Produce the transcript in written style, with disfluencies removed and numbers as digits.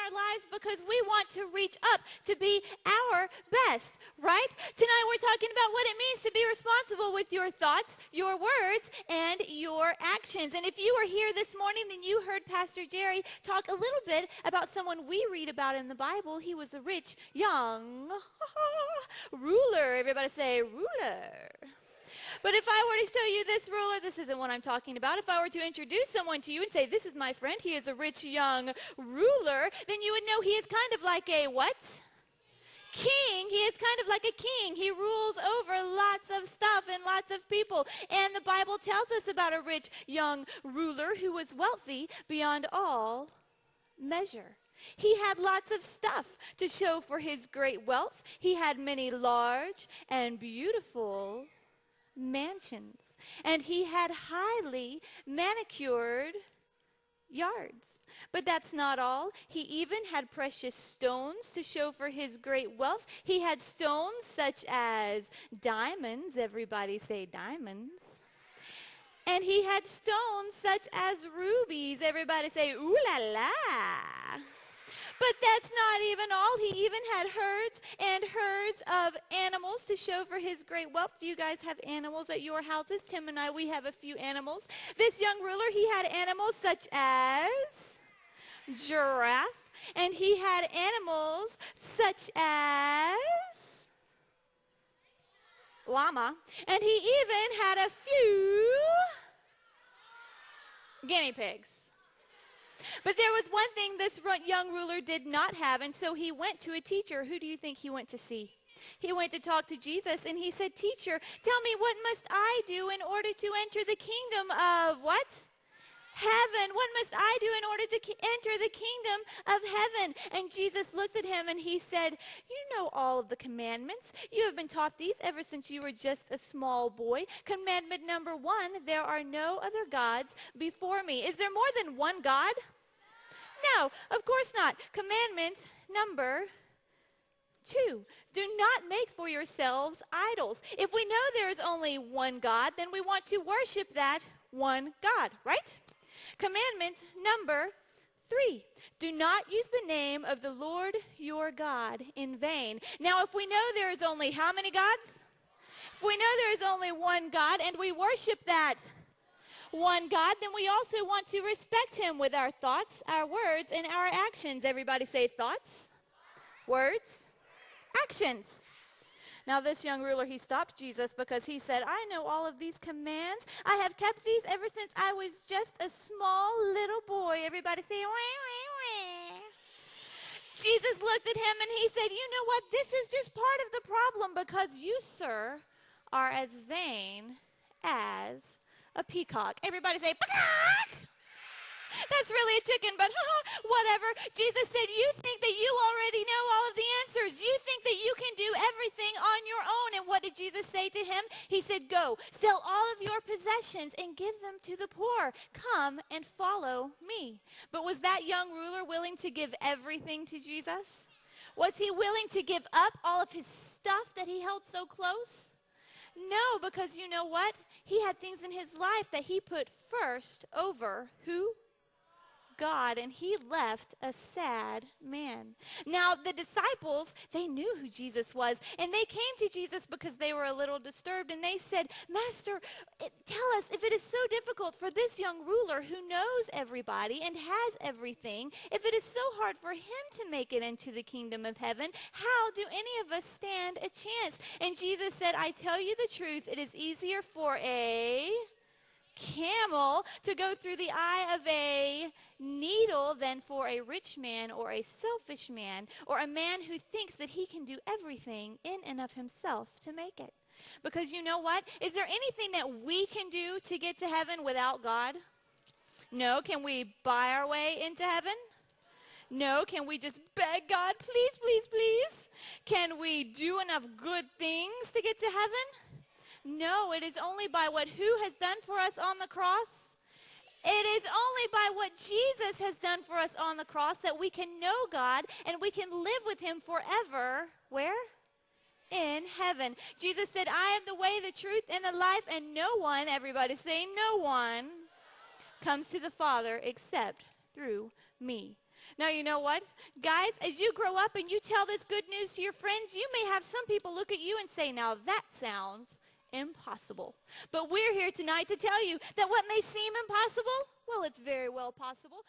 our lives because we want to reach up to be our best, right? Tonight we're talking about what it means to be responsible with your thoughts, your words, and your actions. And if you were here this morning, then you heard Pastor Jerry talk a little bit about someone we read about in the Bible. He was a rich, young ruler. Everybody say ruler. But if I were to show you this ruler, this isn't what I'm talking about. If I were to introduce someone to you and say, this is my friend, he is a rich young ruler, then you would know he is kind of like a what? King. He is kind of like a king. He rules over lots of stuff and lots of people. And the Bible tells us about a rich young ruler who was wealthy beyond all measure. He had lots of stuff to show for his great wealth. He had many large and beautiful mansions, and he had highly manicured yards. But that's not all. He even had precious stones to show for his great wealth. He had stones such as diamonds. Everybody say diamonds. And he had stones such as rubies. Everybody say ooh la la. But that's not even all. He even had herds and herds of animals to show for his great wealth. Do you guys have animals at your houses? Tim and I, we have a few animals. This young ruler, he had animals such as giraffe. And he had animals such as llama. And he even had a few guinea pigs. But there was one thing this young ruler did not have, and so he went to a teacher. Who do you think he went to see? He went to talk to Jesus, and he said, teacher, tell me, what must I do in order to enter the kingdom of what? Heaven. What must I do in order to enter the kingdom of heaven? And Jesus looked at him and he said, you know all of the commandments. You have been taught these ever since you were just a small boy. Commandment number 1, there are no other gods before me. Is there more than one God? No, of course not. Commandment number 2, do not make for yourselves idols. If we know there is only one God, then we want to worship that one God, right? Commandment number 3, do not use the name of the Lord your God in vain. Now, if we know there is only how many gods? If we know there is only one God and we worship that one God, then we also want to respect him with our thoughts, our words, and our actions. Everybody say thoughts, words, actions. Now this young ruler, he stopped Jesus because he said, I know all of these commands. I have kept these ever since I was just a small little boy. Everybody say, wah, wah, wah. Jesus looked at him and he said, you know what? This is just part of the problem because you, sir, are as vain as a peacock. Everybody say, peacock! That's really a chicken, but whatever. Jesus said, you think that you already know all of the answers. You think that you can do everything on your own. And what did Jesus say to him? He said, go, sell all of your possessions and give them to the poor. Come and follow me. But was that young ruler willing to give everything to Jesus? Was he willing to give up all of his stuff that he held so close? No, because you know what? He had things in his life that he put first over who? God, and he left a sad man. Now, the disciples, they knew who Jesus was, and they came to Jesus because they were a little disturbed, and they said, Master, tell us if it is so difficult for this young ruler who knows everybody and has everything, if it is so hard for him to make it into the kingdom of heaven, how do any of us stand a chance? And Jesus said, I tell you the truth, it is easier for a camel to go through the eye of a needle than for a rich man or a selfish man or a man who thinks that he can do everything in and of himself to make it. Because you know what? Is there anything that we can do to get to heaven without God? No. Can we buy our way into heaven? No. Can we just beg God, please, please, please? Can we do enough good things to get to heaven? No, it is only by what who has done for us on the cross. It is only by what Jesus has done for us on the cross that we can know God and we can live with him forever. Where? In heaven. Jesus said, I am the way, the truth, and the life, and no one, everybody say no one, comes to the Father except through me. Now, you know what? Guys, as you grow up and you tell this good news to your friends, you may have some people look at you and say, now that sounds impossible. But we're here tonight to tell you that what may seem impossible, well, it's very well possible.